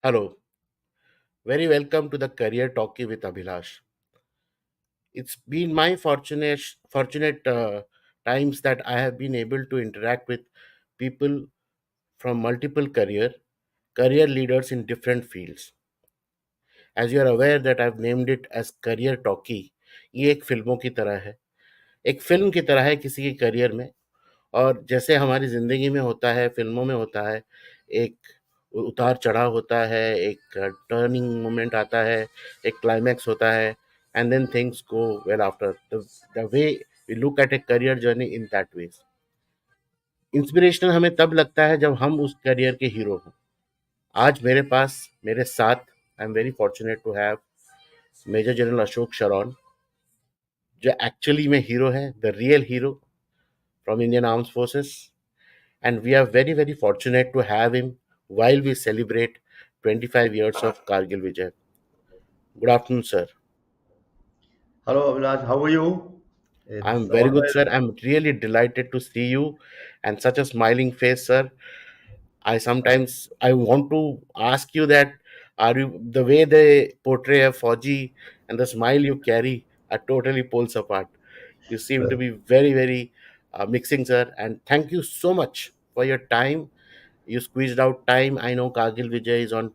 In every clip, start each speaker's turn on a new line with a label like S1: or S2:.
S1: Hello, very welcome to the Career Talkie with Abhilash. It's been my fortunate times that I have been able to interact with people from multiple career leaders in different fields. As you are aware that I've named it as Career Talkie. ये एक फिल्मों की तरह है, एक film की तरह है किसी के करियर में। और जैसे हमारी ज़िंदगी में होता है, फ़िल्मों में होता है, एक उतार-चढ़ाव होता है, एक टर्निंग मोमेंट आता है, एक क्लाइमैक्स होता है, and then things go well after. The way we look at a career journey in that ways. Inspirational हमें तब लगता है जब हम उस करियर के हीरो हों। आज मेरे साथ I am very fortunate to have Major General Ashok Sharaun, जो एक्चुअली में हीरो हैं, the real hero from Indian armed forces. And we are very, very fortunate to have him while we celebrate 25 years of Kargil Vijay. Good afternoon, sir.
S2: Hello, Abhilash. How are you? It's
S1: I'm very good,
S2: always
S1: sir. I'm really delighted to see you and such a smiling face, sir. I want to ask you that are you the way they portray a Fauji and the smile you carry are totally poles apart. You seem to
S2: well,
S1: be very, very mixing, sir. And thank you so much for your time. You squeezed out time. I know Kargil Vijay is on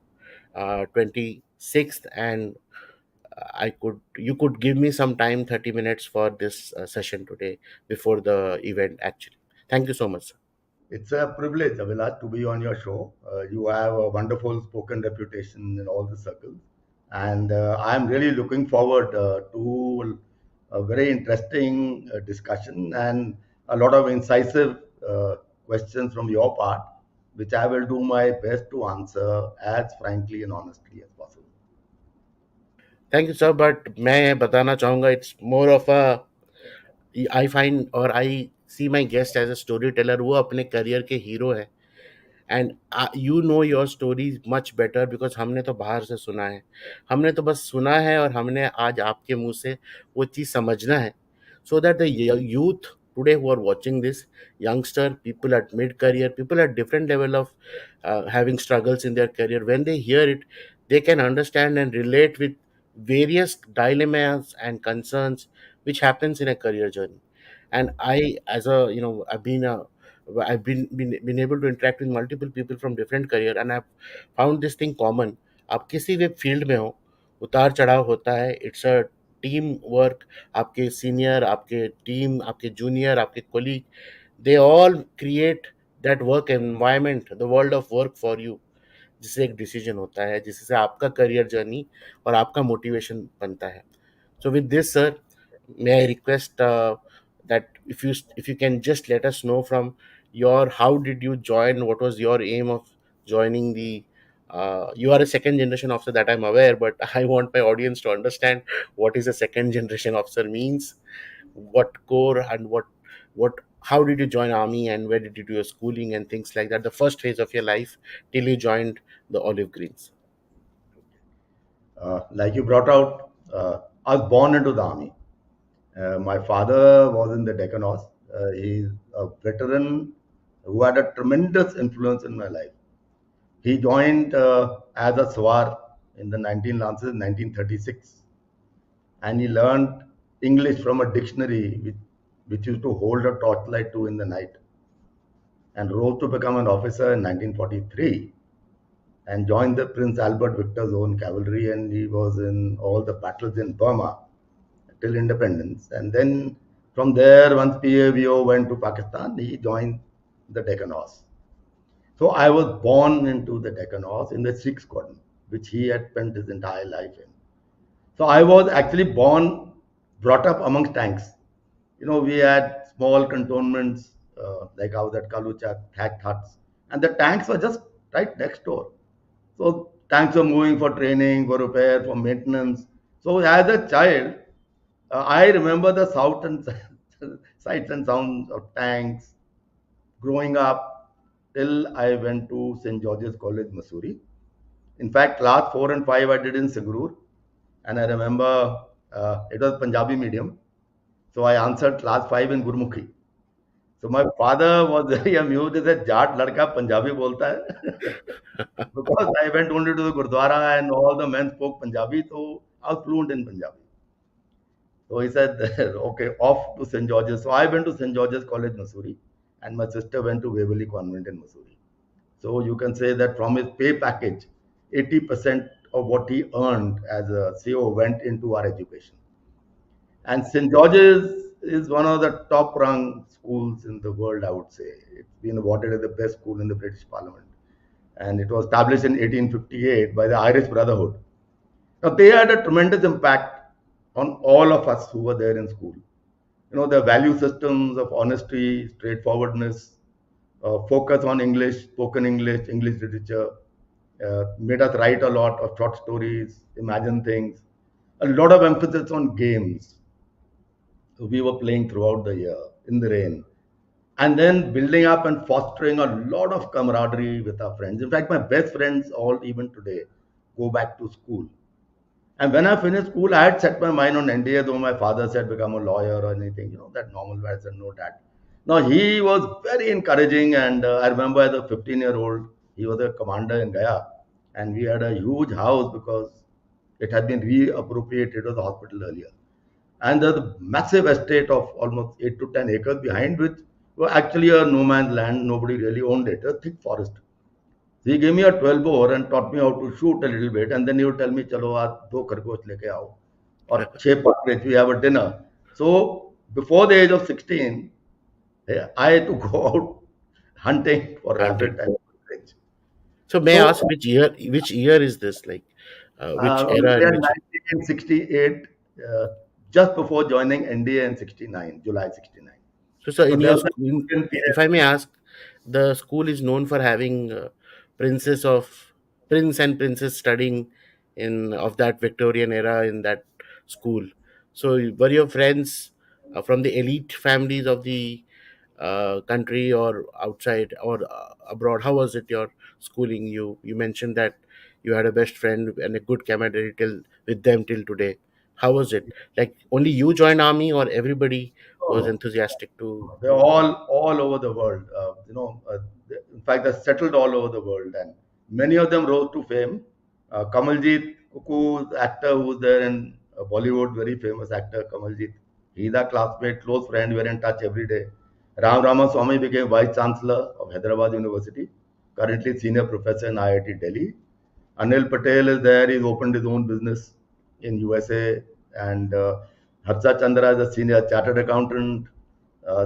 S1: 26th, and I could you could give me some time, 30 minutes for this session today before the event. Actually, thank you so much, sir.
S2: it's a privilege, Abhilash, to be on your show. You have a wonderful spoken reputation in all the circles, and I'm really looking forward to a very interesting discussion and a lot of incisive questions from your part, which I will do my best to answer as frankly and honestly as possible.
S1: Thank you, sir. But मैं बताना चाहूँगा it's more of a I find or I see my guest as a storyteller. वो अपने career के hero हैं, and you know your story much better because हमने तो बाहर से सुना है, हमने तो बस सुना है और हमने आज आपके मुंह से वो चीज़ समझना है, so that the youth today who are watching this, youngster people at mid career, people at different level of having struggles in their career, when they hear it they can understand and relate with various dilemmas and concerns which happens in a career journey. And I, as a I've been able to interact with multiple people from different career, and I've found this thing common. आप किसी भी field में हो, उतार चढ़ाव होता है, it's a team work. आपके सीनियर, आपके टीम, आपके जूनियर, आपके colleague, they all create that work environment, the world of work for you, जिससे एक डिसीजन होता है, जिससे आपका करियर जर्नी और आपका मोटिवेशन बनता है। So with this, sir, may I request that if you can just let us know from your, how did you join? What was your aim of joining the? You are a second generation officer, that I'm aware, but I want my audience to understand what is a second generation officer means, what core and what how did you join army and where did you do your schooling and things like that. The first phase of your life till you joined the Olive Greens.
S2: Like you brought out, I was born into the army. My father was in the Deccan Horse. He's a veteran who had a tremendous influence in my life. He joined as a Swar in the 19 Lancers in 1936, and he learned English from a dictionary which used to hold a torchlight to in the night, and rose to become an officer in 1943 and joined the Prince Albert Victor Zone Cavalry, and he was in all the battles in Burma till independence. And then from there, once PAVO went to Pakistan, he joined the Deccan Horse. So I was born into the Deccan Horse in the 6th Squadron, which he had spent his entire life in. So I was actually brought up amongst tanks. We had small cantonments, like I was at Kalucha, thatched huts, and the tanks were just right next door. So tanks were moving for training, for repair, for maintenance. So as a child, I remember the sound and sights and sounds of tanks growing up till I went to St. George's College, Missouri. In fact, class 4 and 5 I did in Sigrur, and I remember it was Punjabi medium. So I answered class 5 in Gurmukhi. So my father was very amused. He said, "Jat ladka Punjabi bolta hai." Because I went only to the Gurdwara and all the men spoke Punjabi, so I was fluent in Punjabi. So he said, "Okay, off to St. George's." So I went to St. George's College, Missouri, and my sister went to Waverly Convent in Missouri. So you can say that from his pay package, 80% of what he earned as a CO went into our education. And St. George's is one of the top rung schools in the world, I would say. It's been awarded as the best school in the British Parliament. And it was established in 1858 by the Irish Brotherhood. Now, they had a tremendous impact on all of us who were there in school. You know, the value systems of honesty, straightforwardness, focus on English, spoken English, English literature, made us write a lot of short stories, imagine things, a lot of emphasis on games. We were playing throughout the year in the rain. And then building up and fostering a lot of camaraderie with our friends. In fact, my best friends, all even today, go back to school. And when I finished school, I had set my mind on NDA, though my father said become a lawyer or anything, that normal way. I said, no, dad. Now, he was very encouraging. And I remember as a 15-year-old, he was a commander in Gaya. And we had a huge house because it had been reappropriated to the hospital earlier. And there's a massive estate of almost 8 to 10 acres behind, which were actually a no man's land. Nobody really owned it, a thick forest. So he gave me a 12 bore and taught me how to shoot a little bit. And then he would tell me, Chalo, aaj do khargosh leke aao. Or 6 partridge, we have a dinner. So before the age of 16, I had to go out hunting for
S1: Hunting.
S2: rabbit and partridge.
S1: So may I
S2: So
S1: ask which year is this? Like, which
S2: we
S1: era
S2: were
S1: and
S2: in
S1: which?
S2: 1968, uh, just before joining NDA in 69, July 69.
S1: So
S2: So
S1: in
S2: there
S1: your
S2: was
S1: school,
S2: a
S1: if I may ask, the school is known for having princes of prince and princess studying in of that Victorian era in that school. So were your friends from the elite families of the country or outside or abroad? How was it your schooling? You mentioned that you had a best friend and a good camaraderie till with them till today. How was it? Like only you joined army or everybody
S2: no,
S1: was
S2: no.
S1: enthusiastic to
S2: They're all over the world. In fact, they're settled all over the world, and many of them rose to fame. Kamaljeet Kuku, the actor who's there in Bollywood, very famous actor Kamaljeet. He's a classmate, close friend. We're in touch every day. Ram Ramaswamy became Vice Chancellor of Hyderabad University, currently senior professor in IIT Delhi. Anil Patel is there. He's opened his own business in USA. And Harsha Chandra is a senior chartered accountant.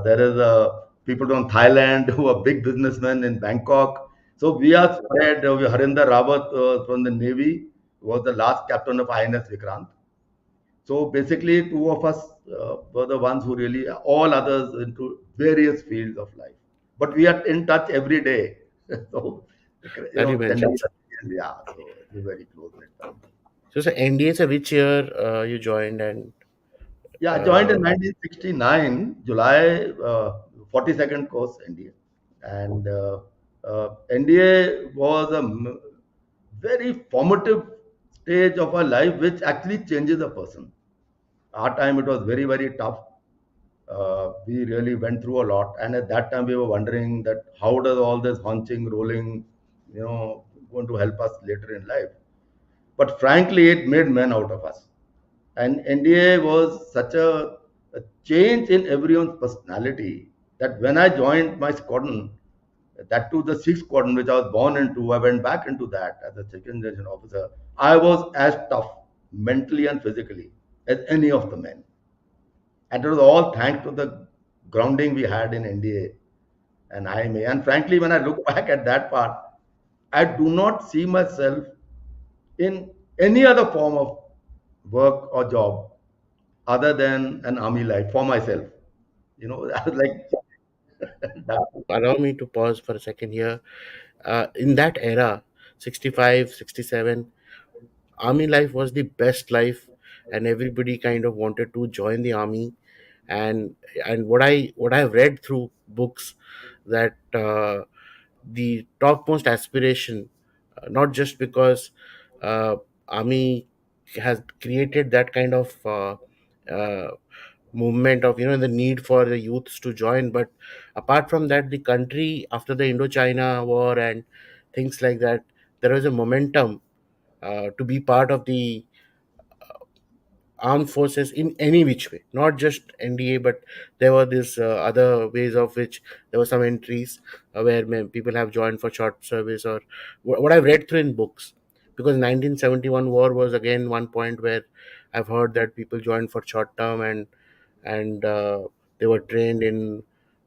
S2: There is people from Thailand who are big businessmen in Bangkok. So we are spread. Harinder Rawat from the Navy was the last captain of INS Vikrant. So basically, two of us were the ones who really, all others into various fields of life. But we are in touch every day. So,
S1: that you mentioned?
S2: yeah, so it's a very close knit family.
S1: So NDA, so which year you joined and
S2: Yeah, I joined
S1: uh,
S2: in 1969, July 42nd course NDA. And NDA was a very formative stage of our life, which actually changes a person. Our time, it was very, very tough. We really went through a lot. And at that time, we were wondering that how does all this hunching, rolling, going to help us later in life. But frankly, it made men out of us. And NDA was such a change in everyone's personality that when I joined my squadron, that to the sixth squadron, which I was born into, I went back into that as a second generation officer. I was as tough mentally and physically as any of the men. And it was all thanks to the grounding we had in NDA and IMA. And frankly, when I look back at that part, I do not see myself in any other form of work or job other than an army life for myself. I was like, that,
S1: allow me to pause for a second here. In that era, 65, 67, army life was the best life, and everybody kind of wanted to join the army. And what I've read through books that the topmost aspiration, not just because uh, army has created that kind of uh, movement of, the need for the youths to join. But apart from that, the country, after the Indochina war and things like that, there was a momentum to be part of the armed forces in any which way, not just NDA, but there were these other ways of which there were some entries where people have joined for short service, or what I've read through in books. Because 1971 war was again one point where I've heard that people joined for short term, and they were trained in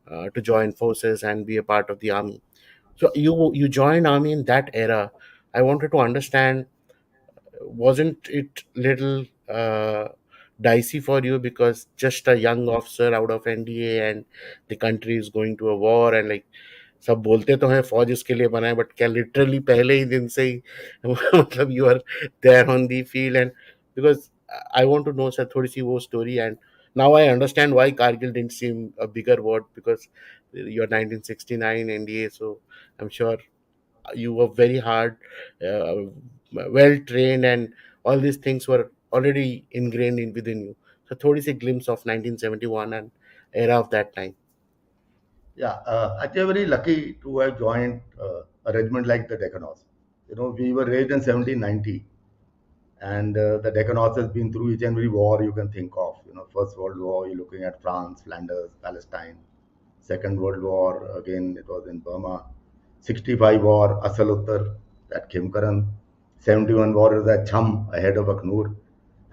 S1: to join forces and be a part of the army. So you joined army in that era. I wanted to understand, wasn't it little dicey for you, because just a young officer out of NDA and the country is going to a war, and like सब बोलते तो हैं फौज इसके लिए बना है, but क्या लिटरली पहले ही दिन से ही मतलब you are there on the field? And because I want to know sir थोड़ी सी वो story, and now I understand why Kargil didn't seem a bigger word, because you're 1969 NDA, so I'm sure you were very hard, uh, well trained, and all these things were already ingrained in within you. So thodi si glimpse of 1971 and era of that time.
S2: Yeah, actually, very lucky to have joined a regiment like the Deccanos. You know, we were raised in 1790, and the Deccanos has been through each and every war you can think of. You know, First World War, you're looking at France, Flanders, Palestine. Second World War, again, it was in Burma. 65 war, Asal Uttar at Khimkaran. 71 war is at Cham, ahead of Akhnur.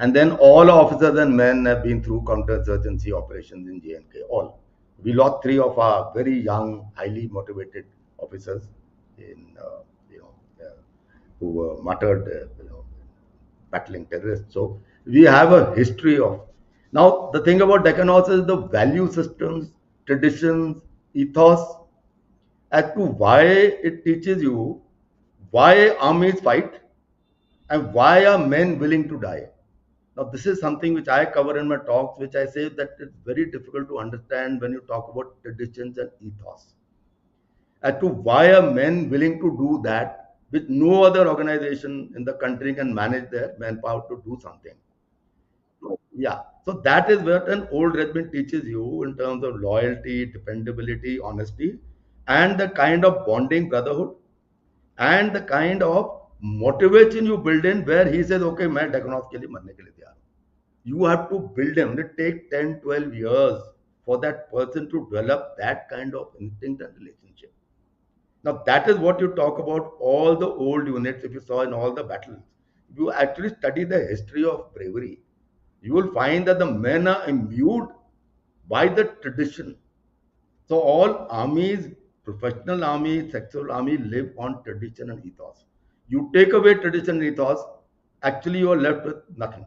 S2: And then all officers and men have been through counterinsurgency operations in JNK. All. We lost three of our very young, highly motivated officers in, who were martyred, battling terrorists. So we have a history of. Now the thing about Deccan also is the value systems, traditions, ethos, as to why it teaches you why armies fight and why are men willing to die. Now, this is something which I cover in my talks, which I say that it's very difficult to understand when you talk about traditions and ethos. As to why are men willing to do that, which no other organization in the country can manage their manpower to do something. Yeah, so that is what an old regiment teaches you in terms of loyalty, dependability, honesty, and the kind of bonding brotherhood and the kind of motivation you build in where he says, okay, मैं Dakonoff के लिए मरने के लिए तैयार हूँ. You have to build him. It take 10, 12 years for that person to develop that kind of instinct and relationship. Now, that is what you talk about all the old units, if you saw in all the battles. You actually study the history of bravery. You will find that the men are imbued by the tradition. So, all armies, professional army, sexual army, live on tradition and ethos. You take away tradition and ethos, actually, you are left with nothing.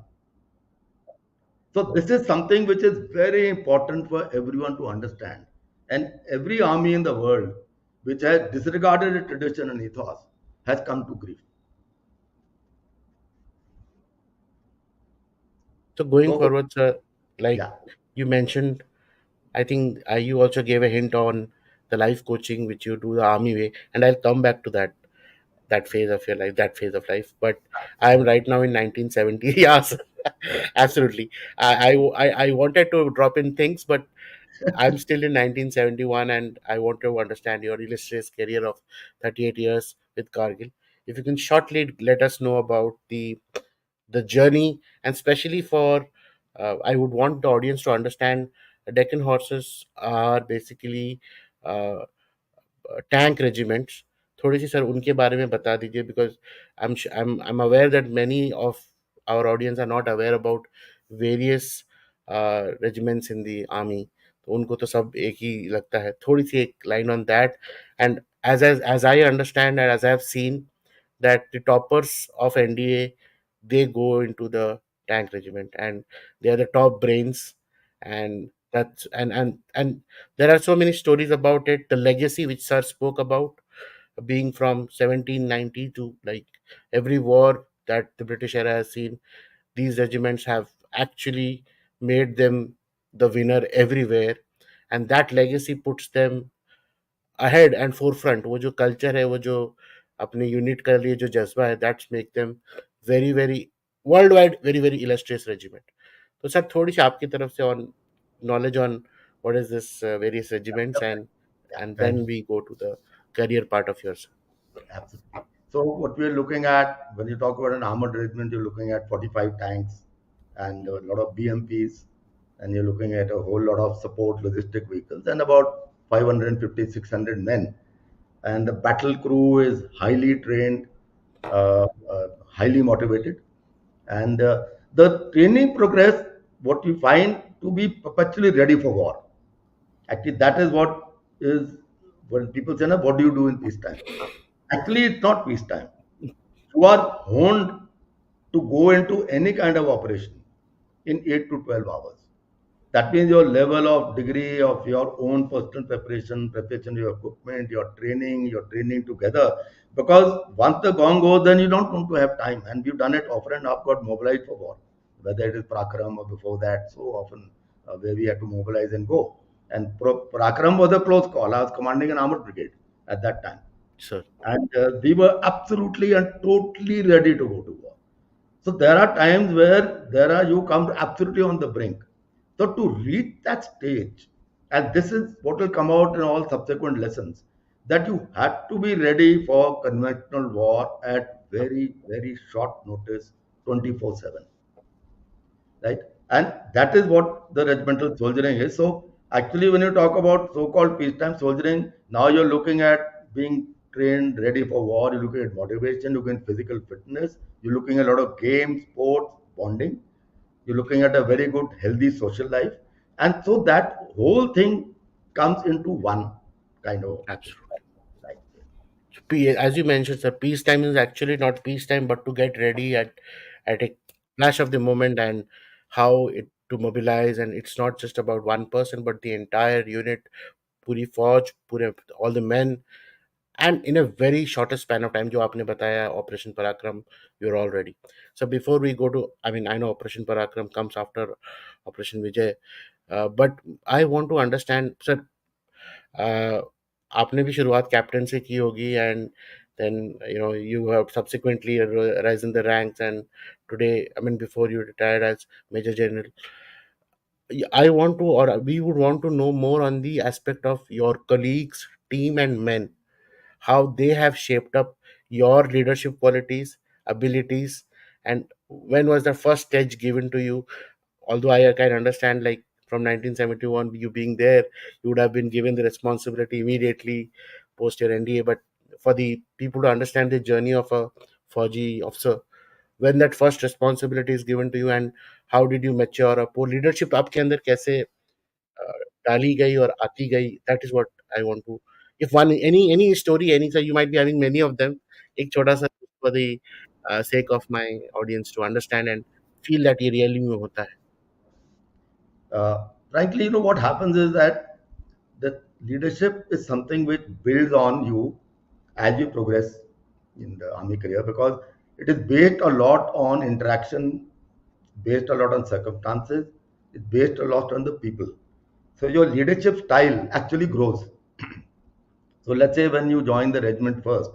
S2: So this is something which is very important for everyone to understand. And every army in the world which has disregarded its tradition and ethos has come to grief.
S1: So going
S2: So
S1: forward, sir, like
S2: yeah,
S1: you mentioned, I think you also gave a hint on the life coaching which you do the army way, and I'll come back to that phase of your life, that phase of life. But I am right now in 1970. Yes, absolutely. I wanted to drop in things, but I'm still in 1971, and I want to understand your illustrious career of 38 years with Kargil. If you can shortly let us know about the journey, and especially for, I would want the audience to understand Deccan horses are basically uh, tank regiments. थोड़ी सी sir उनके बारे में बता दीजिए, because I am aware that many of our audience are not aware about various regiments in the army. तो उनको तो सब एक ही लगता है. थोड़ी सी एक line on that. And as I understand and as I have seen that the toppers of NDA, they go into the tank regiment, and they are the top brains. And that's and there are so many stories about it, the legacy which sir spoke about, being from 1790 to like every war that the British era has seen, these regiments have actually made them the winner everywhere. And that legacy puts them ahead and forefront. वो जो culture है, वो जो अपने unit के लिए जो जज्बा है, that's make them very very world wide very very illustrious regiment. तो सर थोड़ी सी आपकी तरफ से on knowledge on what is this various regiments,
S2: Yeah,
S1: and
S2: thank
S1: then
S2: you.
S1: we go to the career part of yours.
S2: Absolutely. So what we're looking at when you talk about an armored regiment, you're looking at 45 tanks and a lot of BMPs, and you're looking at a whole lot of support logistic vehicles and about 550, 600 men. And the battle crew is highly trained, highly motivated, and the training progress, what you find to be perpetually ready for war. Actually, that is what is when people say, "Na, what do you do in peacetime?" Actually, it's not peacetime. You are honed to go into any kind of operation in 8 to 12 hours. That means your level of degree of your own personal preparation, your equipment, your training together. Because once the gong goes, then you don't want to have time. And we've done it often and I've got mobilized for war, whether it is Prakram or before that, so often where we had to mobilize and go. And Prakram was a close call. I was commanding an armored brigade at that time.
S1: Sir,
S2: And we were absolutely and totally ready to go to war. So there are times where there are you come absolutely on the brink. So to reach that stage, and this is what will come out in all subsequent lessons, that you had to be ready for conventional war at very, very short notice, 24/7, right? And that is what the regimental soldiering is. So actually, when you talk about so-called peacetime soldiering, now you're looking at being trained, ready for war. You're looking at motivation, looking at physical fitness. You're looking at a lot of games, sports, bonding. You're looking at a very good, healthy social life, and so that whole thing comes into one kind of
S1: absolutely.
S2: life.
S1: As you mentioned, sir, peacetime is actually not peacetime, but to get ready at a flash of the moment, and how it to mobilize. And it's not just about one person, but the entire unit, puri fauj, pure all the men, and in a very shortest span of time. जो आपने बताया Operation Parakram, you're all ready. So before we go to, I mean, I know Operation Parakram comes after Operation Vijay, but I want to understand, sir. uh, आपने भी शुरुआत captain से की होगी, and then you have subsequently rise in the ranks, and today, I mean, before you retired as Major General. I want to, or we would want to know more on the aspect of your colleagues, team, and men, how they have shaped up your leadership qualities, abilities, and when was the first stage given to you? Although I can understand, like from 1971, you being there, you would have been given the responsibility immediately post your NDA. But for the people to understand the journey of a Fauji officer, when that first responsibility is given to you, and how did you mature up, वो leadership आपके अंदर कैसे डाली गई और आती गई, that is what I want to, if one, any story, any, so you might be having many of them, एक छोटा सा for the sake of my audience to understand and feel that ये really में होता है.
S2: Frankly, what happens is that the leadership is something which builds on you as you progress in the army career because it is based a lot on interaction, based a lot on circumstances, it's based a lot on the people. So your leadership style actually grows. So let's say when you join the regiment first,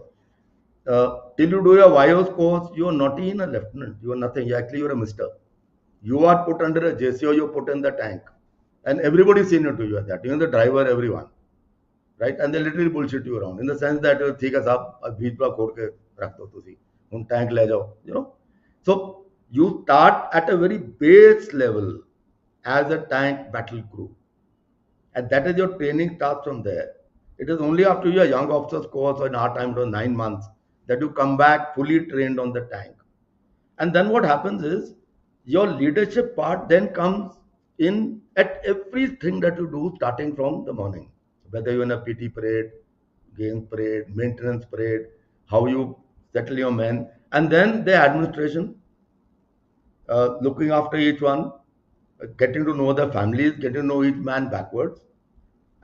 S2: till you do your YOS course, you are not even a lieutenant. You are nothing. Actually, you are a mister. You are put under a JCO, you're put in the tank. And everybody is senior to you at that. Even the driver, everyone. Right? And they literally bullshit you around in the sense that ठीक है साहब अब बीच में खोल के रख दो तुसी उन tank ले जाओ, so you start at a very base level as a tank battle crew, and that is your training starts from there. It is only after your young officers course, or in our time it was 9 months, that you come back fully trained on the tank. And then what happens is your leadership part then comes in at everything that you do starting from the morning. Whether you're in a PT parade, games parade, maintenance parade, how you settle your men, and then the administration, looking after each one, getting to know the families, getting to know each man backwards,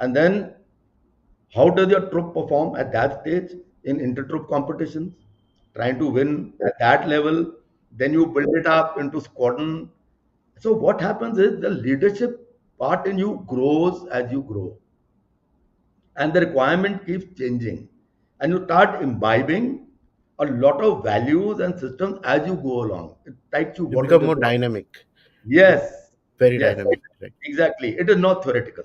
S2: and then how does your troop perform at that stage in intertroop competitions? Trying to win at that level, then you build it up into squadron. So what happens is the leadership part in you grows as you grow, and the requirement keeps changing, and you start imbibing a lot of values and systems as you go along. It takes you
S1: You
S2: what is
S1: become
S2: the
S1: more dynamic.
S2: yes.
S1: Very
S2: Yes,
S1: dynamic, right?
S2: exactly. It is not theoretical.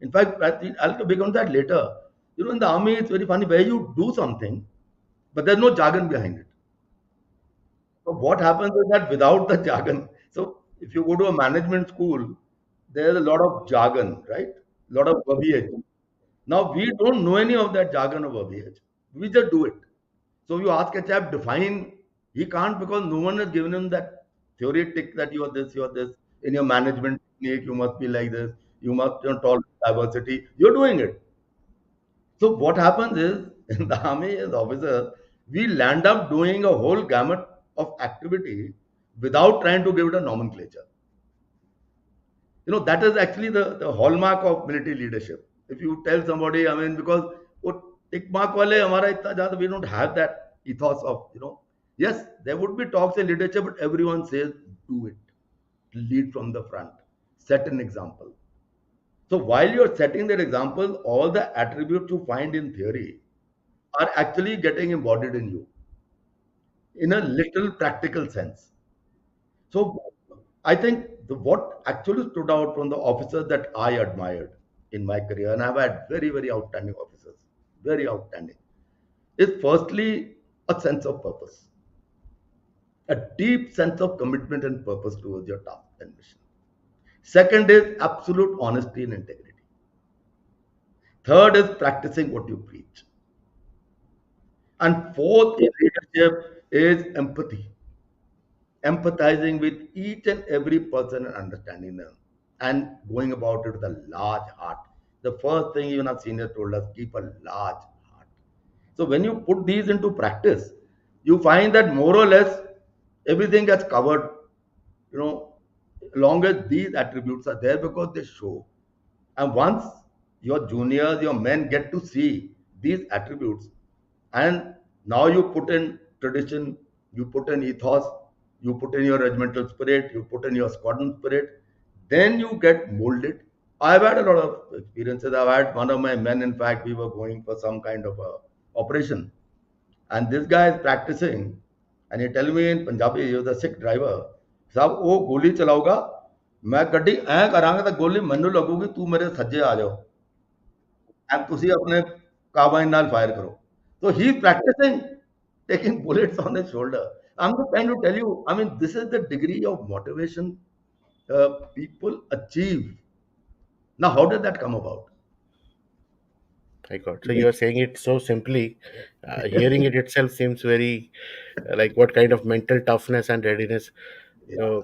S2: In fact, I think I'll become that later. In the army, it's very funny where you do something, but there's no jargon behind it. So what happens is that without the jargon, so if you go to a management school, there's a lot of jargon, right? A lot of verbiage. Now we don't know any of that jargon or verbiage. We just do it. So you ask a chap define, he can't because no one has given him that theoretic that you are this. In your management technique, you must be like this. You must tolerate diversity. You're doing it. So what happens is in the army as officers, we land up doing a whole gamut of activity without trying to give it a nomenclature. That is actually the hallmark of military leadership. If you tell somebody, I mean, because वो tick mark वाले हमारा इतना ज़्यादा, we don't have that ethos of, yes, there would be talks in literature, but everyone says do it, lead from the front, set an example. So while you're setting that example, all the attributes you find in theory are actually getting embodied in you in a little practical sense. So I think what actually stood out from the officers that I admired in my career, and I've had very, very outstanding officers, very outstanding, is firstly a sense of purpose, a deep sense of commitment and purpose towards your task and mission. Second is absolute honesty and integrity. Third is practicing what you preach. And fourth in leadership is empathy, empathizing with each and every person and understanding them and going about it with a large heart. The first thing even our senior told us, keep a large heart. So when you put these into practice, you find that more or less everything gets covered, you know, long as these attributes are there because they show. And once your juniors, your men get to see these attributes, and now you put in tradition, you put in ethos, you put in your regimental spirit, you put in your squadron spirit, then you get molded. I've had a lot of experiences. I've had one of my men, in fact, we were going for some kind of a operation, and this guy is practicing, and he tell me in Punjabi, he was a Sikh driver, साहब वो गोली चलाऊगा मैं गड्डी ऐ करांगा तो गोली ਮੈਨੂੰ लगूਗੀ तू मेरे सज्जे आ जाओ and ਤੁਸੀਂ ਆਪਣੇ ਕਾਰਬਾਈਨ ਨਾਲ fire ਕਰੋ. So he's practicing taking bullets on his shoulder. I'm just trying to tell you, I mean, this is the degree of motivation people achieve. Now, how did that come about?
S1: My God. So you are saying it so simply. Hearing it itself seems very like what kind of mental toughness and readiness.
S2: Yeah.
S1: Uh,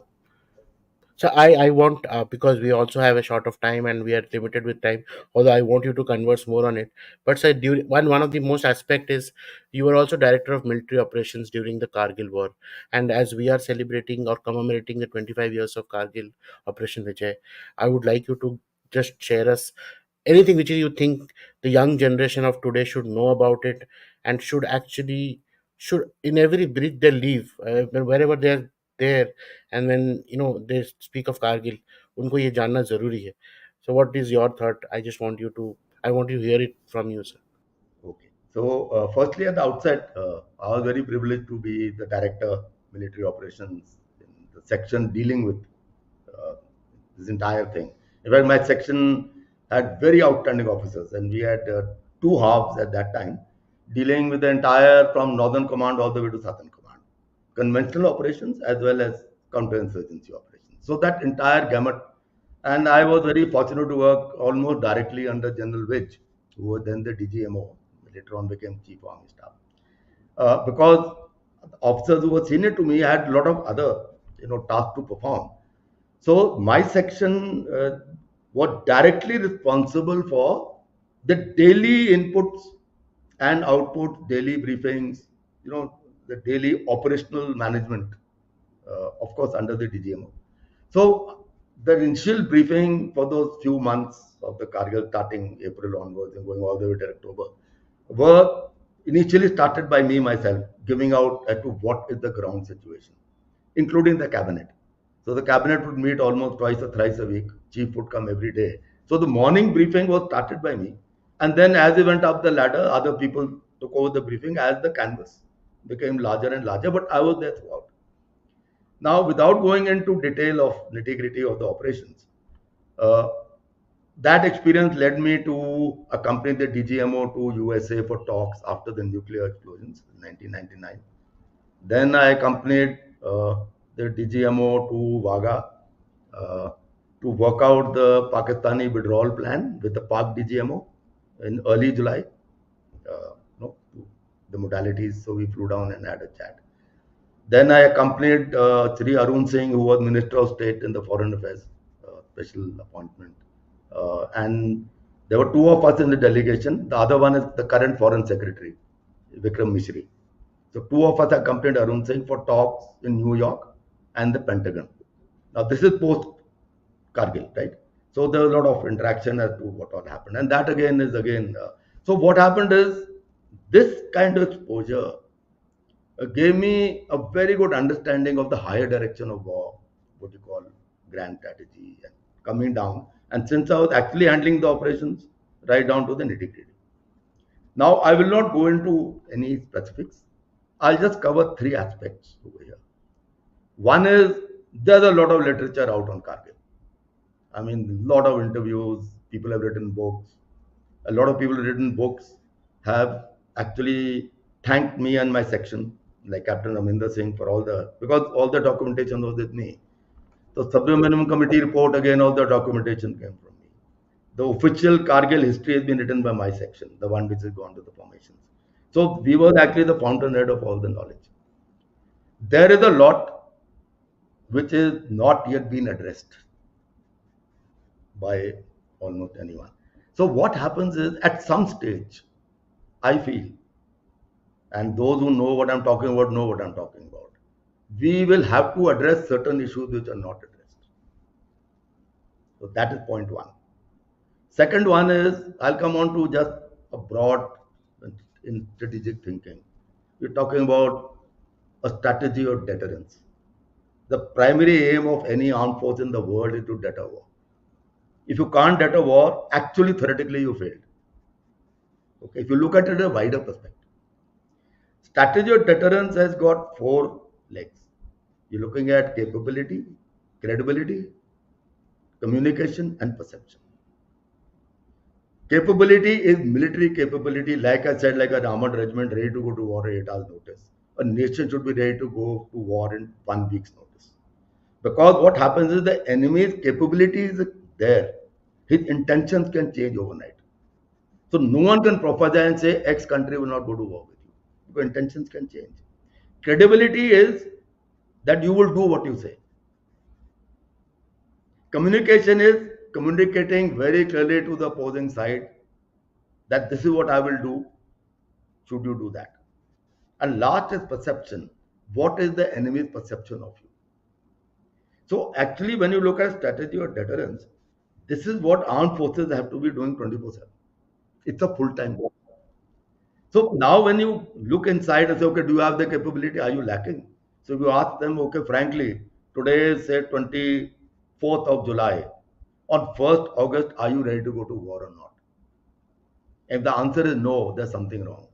S1: so I want because we also have a short of time and we are limited with time. Although I want you to converse more on it. But sir, during one of the most aspect is you were also director of military operations during the Kargil war, and as we are celebrating or commemorating the 25 years of Kargil Operation Vijay, I would like you to just share us anything which you think the young generation of today should know about it and should in every bridge they leave wherever they're there, and when they speak of Kargil, उनको ये जानना जरूरी है. So what is your thought? I want to hear it from you, sir.
S2: Okay. So, firstly, at the outset, I was very privileged to be the director military operations in the section dealing with uh, this entire thing. In fact, my section had very outstanding officers, and we had two halves at that time dealing with the entire from Northern Command all the way to Southern Command, conventional operations as well as counterinsurgency operations. So that entire gamut, and I was very fortunate to work almost directly under General Widge, who was then the DGMO, later on became Chief of Army Staff. Because officers who were senior to me had a lot of other, tasks to perform. So my section was directly responsible for the daily inputs and outputs, daily briefings, the daily operational management, of course, under the DGMO. So the initial briefing for those few months of the Kargil starting April onwards and going all the way to October were initially started by me myself, giving out as to what is the ground situation, including the cabinet. So the cabinet would meet almost twice or thrice a week. Chief would come every day. So the morning briefing was started by me. And then as we went up the ladder, other people took over the briefing as the canvas became larger and larger, but I was there throughout. Now, without going into detail of nitty-gritty of the operations, uh, that experience led me to accompany the DGMO to USA for talks after the nuclear explosions in 1999. Then I accompanied the DGMO to Vaga uh, to work out the Pakistani withdrawal plan with the Pak DGMO in early July. No, the modalities. So we flew down and had a chat. Then I accompanied Sri Arun Singh, who was Minister of State in the Foreign Affairs, special appointment. And there were two of us in the delegation. The other one is the current Foreign Secretary, Vikram Mishri. So two of us accompanied Arun Singh for talks in New York and the Pentagon. Now this is post Kargil, right? So there was a lot of interaction as to what all happened, and that again is again. So what happened is this kind of exposure gave me a very good understanding of the higher direction of war, what you call grand strategy, and coming down. And since I was actually handling the operations right down to the nitty gritty. Now, I will not go into any specifics. I'll just cover three aspects over here. One is there's a lot of literature out on Kargil. I mean, a lot of interviews, people have written books. A lot of people who written books have actually thanked me and my section, like Captain Raminder Singh, for all the, because all the documentation was with me. So Subramaniam Committee report, again, all the documentation came from me. The official Kargil history has been written by my section, the one which has gone to the formations. So we were actually the fountainhead of all the knowledge. There is a lot which is not yet been addressed by almost anyone. So what happens is at some stage, I feel, and those who know what I'm talking about know what I'm talking about, we will have to address certain issues which are not addressed. So that is point one. Second one is I'll come on to just a broad in strategic thinking. We're talking about a strategy of deterrence. The primary aim of any armed force in the world is to deter war. If you can't deter war, actually theoretically you failed. Okay, if you look at it in a wider perspective. Strategy of deterrence has got four legs. You're looking at capability, credibility, communication, and perception. Capability is military capability, like I said, like an armored regiment ready to go to war at 8 hours notice. A nation should be ready to go to war in 1 week's notice. Because what happens is the enemy's capability is there. His intentions can change overnight. So no one can prophesy and say X country will not go to war with you. Because intentions can change. Credibility is that you will do what you say. Communication is communicating very clearly to the opposing side that this is what I will do, should you do that. And last is perception. What is the enemy's perception of you? So actually, when you look at strategy or deterrence, this is what armed forces have to be doing 24/7. It's a full-time job. So now when you look inside and say, okay, do you have the capability? Are you lacking? So if you ask them, okay, frankly, today is say 24th of July. On 1st August, are you ready to go to war or not? If the answer is no, there's something wrong.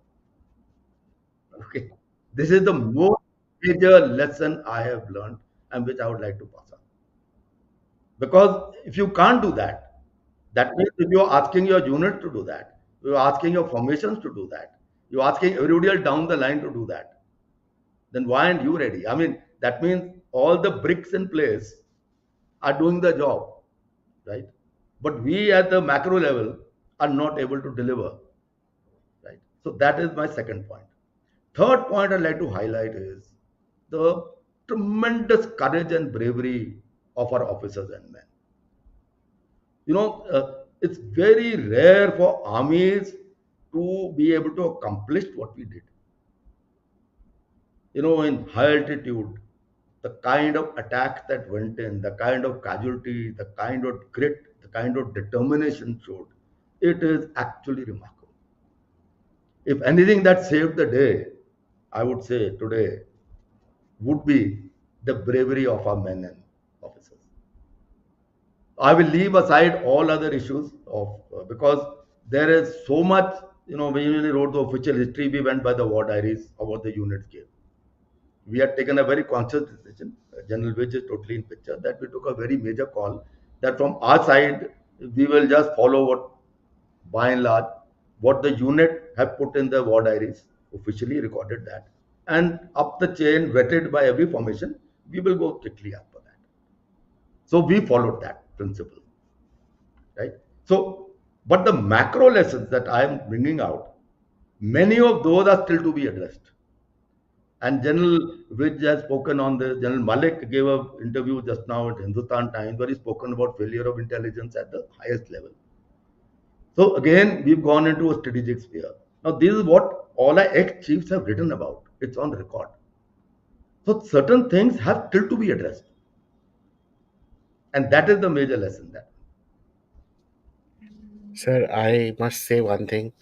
S2: Okay. This is the most major lesson I have learned and which I would like to pass on. Because if you can't do that, that means if you're asking your unit to do that, you're asking your formations to do that, you're asking everybody else down the line to do that, then why aren't you ready? I mean, that means all the bricks in place are doing the job, right? But we at the macro level are not able to deliver, right? So that is my second point. Third point I'd like to highlight is the tremendous courage and bravery of our officers and men. It's very rare for armies to be able to accomplish what we did. In high altitude, the kind of attacks that went in, the kind of casualty, the kind of grit, the kind of determination showed, it is actually remarkable. If anything that saved the day, I would say today, would be the bravery of our men and officers. I will leave aside all other issues of because there is so much. When we wrote the official history, we went by the war diaries of what the units gave. we had taken a very conscious decision. General Vij is totally in picture, that we took a very major call that from our side we will just follow what, by and large, what the unit have put in the war diaries, officially recorded that, and up the chain, vetted by every formation, we will go strictly as per that. So we followed that principle, right? So, but the macro lessons that I am bringing out, many of those are still to be addressed. And General Vij has spoken on this. General Malik gave an interview just now at Hindustan Times where he spoken about failure of intelligence at the highest level. So again, we've gone into a strategic sphere. Now, this is what all our ex-chiefs have written about. It's on record. So certain things have still to be addressed. And that is the major lesson that.
S1: Sir, I must say one thing.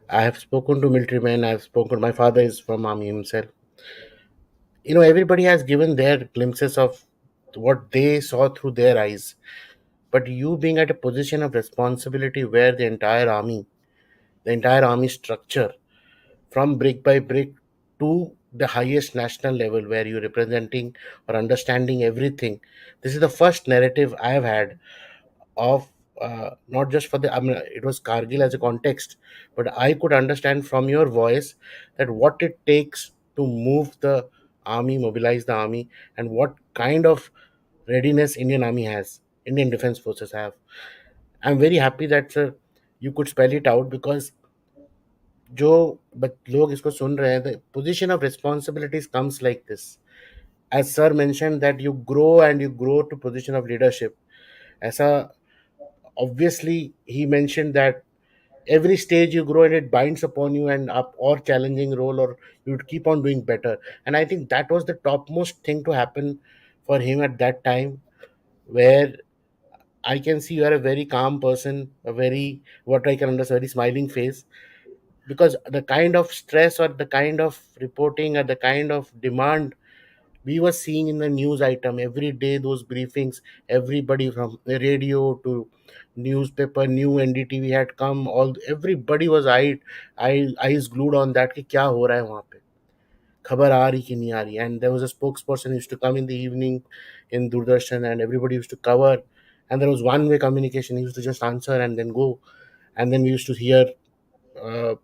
S1: I have spoken to military men. I have spoken. My father is from army himself. Everybody has given their glimpses of what they saw through their eyes. But you being at a position of responsibility where the entire army structure, from brick by brick to the highest national level, where you're representing or understanding everything. This is the first narrative I have had of not just for the, I mean, it was Kargil as a context, but I could understand from your voice that what it takes to move the army, mobilize the army, and what kind of readiness Indian army has, Indian defense forces have. I'm very happy that, sir, you could spell it out, because जो लोग इसको सुन रहे हैं, the position of responsibilities comes like this. As sir mentioned that you grow and you grow to position of leadership, ऐसा obviously he mentioned that every stage you grow and it binds upon you and up or challenging role, or you would keep on doing better. And I think that was the topmost thing to happen for him at that time, where I can see you are a very calm person, a very, what I can understand, very smiling face, because the kind of stress or the kind of reporting or the kind of demand we were seeing in the news item every day, those briefings, everybody from the radio to newspaper, new NDTV had come, all everybody was eyes glued on that कि क्या हो रहा है वहाँ पे, खबर आ रही कि नहीं आ रही. And there was a spokesperson who used to come in the evening in Doordarshan, and everybody used to cover, and there was one way communication. He used to just answer and then go. And then we used to hear uh,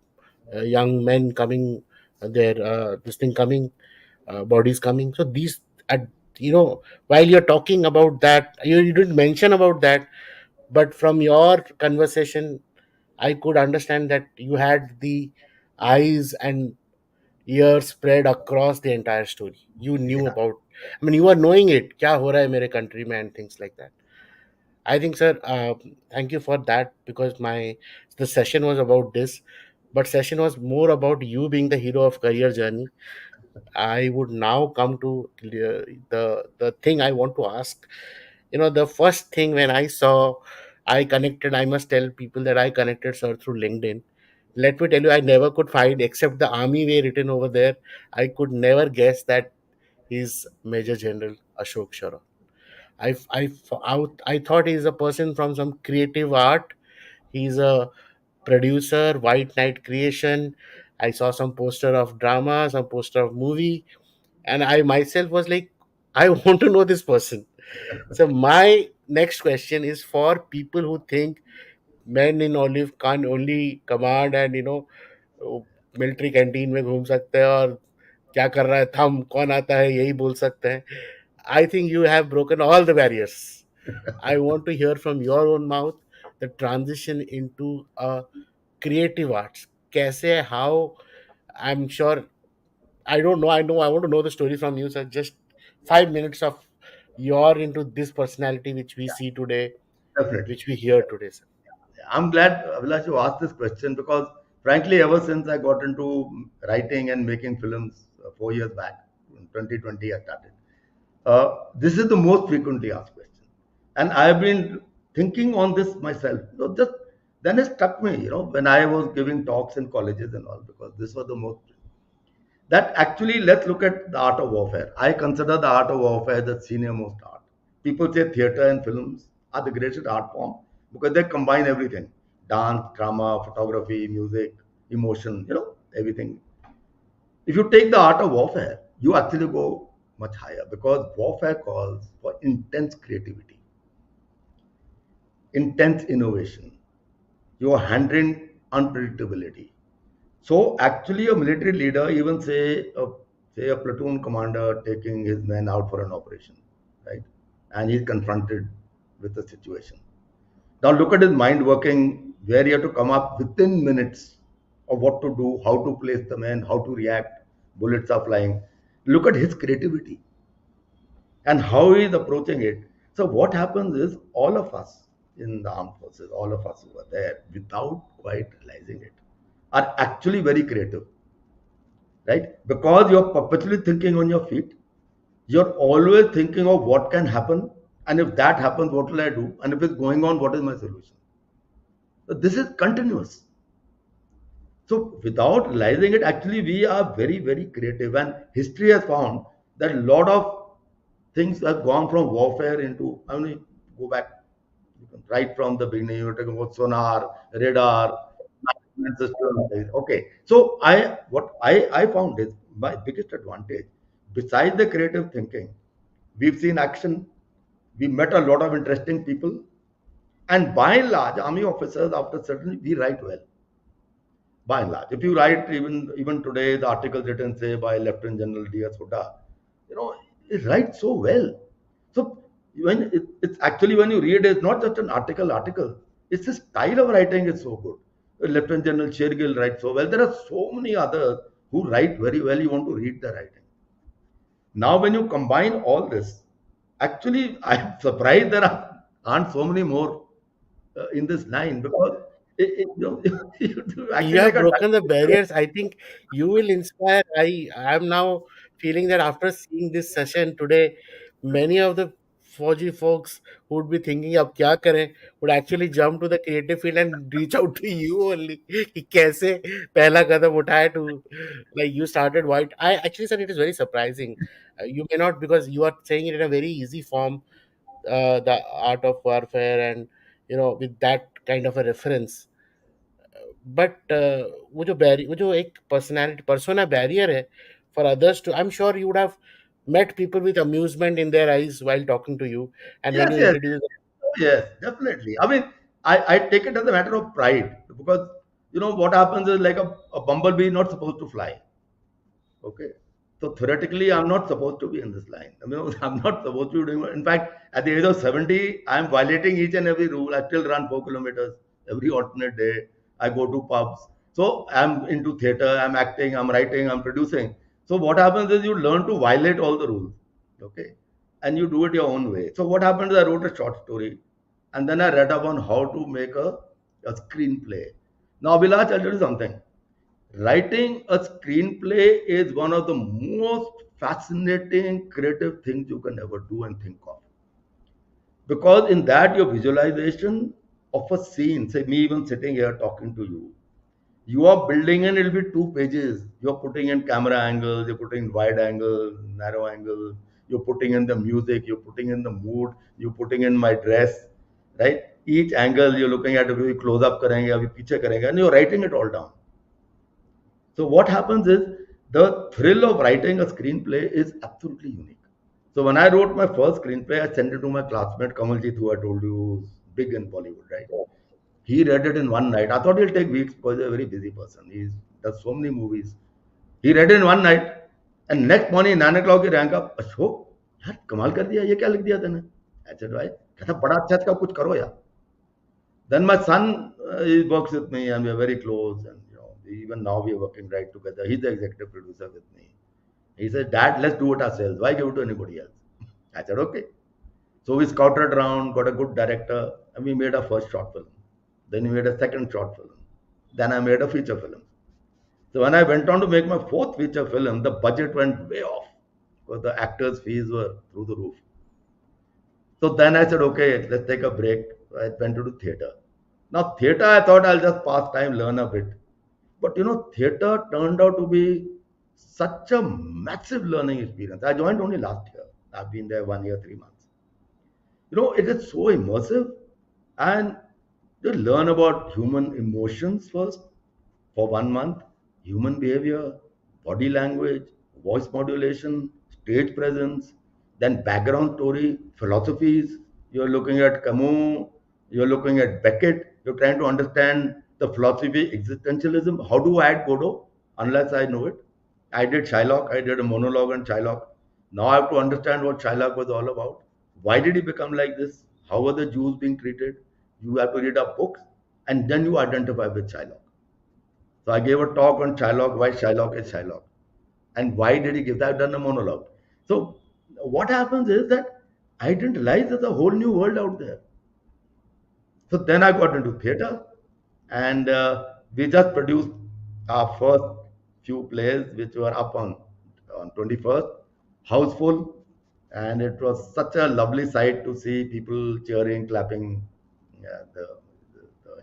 S1: young men coming, their this thing coming, bodies coming. So these, at while you're talking about that, you didn't mention about that, but from your conversation, I could understand that you had the eyes and ears spread across the entire story. You knew
S2: Yeah,
S1: about. I mean, you were knowing it. क्या हो रहा है मेरे country में and things like that. I think, sir, thank you for that, because the session was about this, but session was more about you being the hero of career journey. I would now come to the thing I want to ask. The first thing when I saw, I connected. I must tell people that I connected sir through LinkedIn. Let me tell you, I never could find, except the army way written over there. I could never guess that he's Major General Ashok Sheoran. I thought he's a person from some creative art. He's a producer, White Knight Creation. I saw some poster of drama, some poster of movie, and I myself was like, I want to know this person. So my next question is for people who think men in olive can only command and military canteen में घूम सकते हैं और क्या कर रहा है थम कौन आता है यही बोल सकते हैं. I think you have broken all the barriers. I want to hear from your own mouth the transition into a creative arts. कैसे, how, I'm sure, I don't know. I know. I want to know the story from you, sir. Just 5 minutes of your into this personality which we see today,
S2: definitely.
S1: which we hear today, sir.
S2: I'm glad, Abhilash, you asked this question because, frankly, ever since I got into writing and making films 4 years back, in 2020, I started. This is the most frequently asked question, and I have been thinking on this myself. Just then it struck me, when I was giving talks in colleges and all, because this was the most that actually, let's look at the art of warfare. I consider the art of warfare the senior most art. People say theater and films are the greatest art form because they combine everything: dance, drama, photography, music, emotion, everything. If you take the art of warfare, you actually go much higher because warfare calls for intense creativity, intense innovation. You are handling unpredictability. So actually, a military leader, even say a platoon commander taking his men out for an operation, right? And he's confronted with the situation. Now look at his mind working, where he had to come up within minutes of what to do, how to place the men, how to react. Bullets are flying. Look at his creativity and how he is approaching it. So what happens is all of us in the armed forces, all of us who are there, without quite realizing it, are actually very creative, right? Because you're perpetually thinking on your feet. You're always thinking of what can happen, and if that happens, what will I do? And if it's going on, what is my solution? So this is continuous. So without realizing it, actually we are very, very creative. And history has found that a lot of things have gone from warfare into, I mean, go back right from the beginning, you're talking about sonar, radar, management system. Okay. So I found is my biggest advantage, besides the creative thinking, we've seen action, we met a lot of interesting people, and by and large, army officers after certain we write well by and large. If you write even today, the articles written say by Lieutenant General D.S. Huda, you know, it writes so well. So it's actually when you read, it's not just an article. It's the style of writing is so good. Lieutenant General Shergill writes so well. There are so many others who write very well. You want to read the writing. Now, when you combine all this, actually, I'm surprised there aren't so many more in this line because you're
S1: You
S2: acting like
S1: have
S2: a
S1: broken the barriers. I think you will inspire. I am now feeling that after seeing this session today, many of the Fauji folks who would be thinking अब क्या करें would actually jump to the creative field and reach out to you only कि कैसे पहला कदम उठाए to like you started white. I actually said it is very surprising. You may not because you are saying it in a very easy form, the art of warfare and with that kind of a reference. But वो जो एक personality persona barrier है for others to I am sure you would have met people with amusement in their eyes while talking to you and when
S2: yes,
S1: you
S2: yes,
S1: introduce them.
S2: yes, definitely. I mean, I take it as a matter of pride because what happens is like a bumblebee is not supposed to fly. Okay. So theoretically, I'm not supposed to be in this line. I mean, I'm not supposed to be doing. In fact, at the age of 70, I'm violating each and every rule. I still run 4 kilometers every alternate day. I go to pubs. So I'm into theater. I'm acting. I'm writing. I'm producing. So what happens is you learn to violate all the rules. Okay, and you do it your own way. So what happened is I wrote a short story, and then I read up on how to make a screenplay. Now, Abhilash, I'll tell you something. Writing a screenplay is one of the most fascinating creative things you can ever do and think of. Because in that, your visualization of a scene, say me even sitting here talking to you are building in, it'll be 2 pages. You're putting in camera angles, you're putting wide angle, narrow angle, you're putting in the music, you're putting in the mood, you're putting in my dress, right? Each angle you're looking at, अभी close up करेंगे, अभी पीछे करेंगे, and you're writing it all down. So what happens is the thrill of writing a screenplay is absolutely unique. So when I wrote my first screenplay, I sent it to my classmate Kamaljeet, who I told you who's big in Bollywood, right? He read it in one night. I thought he'll take weeks because he's a very busy person. He does so many movies. He read it in one night, and next morning 9 o'clock he rang up. Ashok यार कमाल कर दिया ये क्या लिख दिया तूने? I said why? कहता बड़ा अच्छा अच्छा कुछ करो यार. Then my son he works with me and we are very close and even now we are working right together. He's the executive producer with me. He said, Dad, let's do it ourselves. Why give it to anybody else? I said, okay. So we scouted around, got a good director, and we made our first short film. Then we made a second short film. Then I made a feature film. So when I went on to make my fourth feature film, the budget went way off because the actors' fees were through the roof. So then I said, okay, let's take a break. I went to do theater. Now, theater, I thought I'll just pass time, learn a bit. But theater turned out to be such a massive learning experience. I joined only last year. I've been there 1 year, 3 months. It is so immersive and you learn about human emotions first for 1 month, human behavior, body language, voice modulation, stage presence, then background story, philosophies. You're looking at Camus, you're looking at Beckett, you're trying to understand the philosophy, existentialism. How do I add Godot unless I know it? I did Shylock, I did a monologue on Shylock. Now I have to understand what Shylock was all about. Why did he become like this? How were the Jews being treated? You have to read up books and then you identify with Shylock. So I gave a talk on Shylock, why Shylock is Shylock. And why did he give that? I've done a monologue. So what happens is that I didn't realize there's a whole new world out there. So then I got into theater, and we just produced our first few plays, which were up on 21st, houseful, and it was such a lovely sight to see people cheering, clapping, the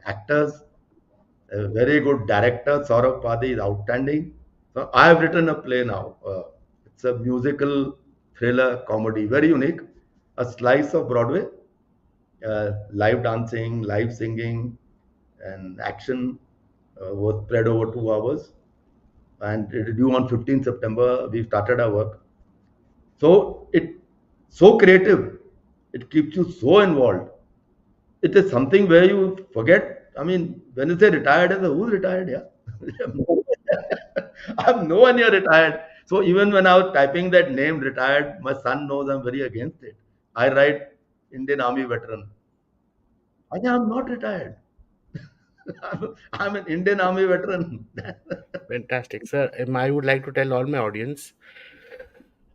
S2: actors. A very good director, Saurabh Padi is outstanding. So I have written a play now. It's a musical thriller comedy, very unique. A slice of Broadway, live dancing, live singing, and action was spread over 2 hours. And it is due on 15th September. We started our work. So it so creative. It keeps you so involved. It is something where you forget. I mean, when you say retired, I say, who's retired? Yeah. I have no one here retired. So even when I was typing that name retired, my son knows I'm very against it. I write Indian Army veteran. I say, I'm not retired. I'm an Indian Army veteran.
S1: Fantastic, sir. I would like to tell all my audience,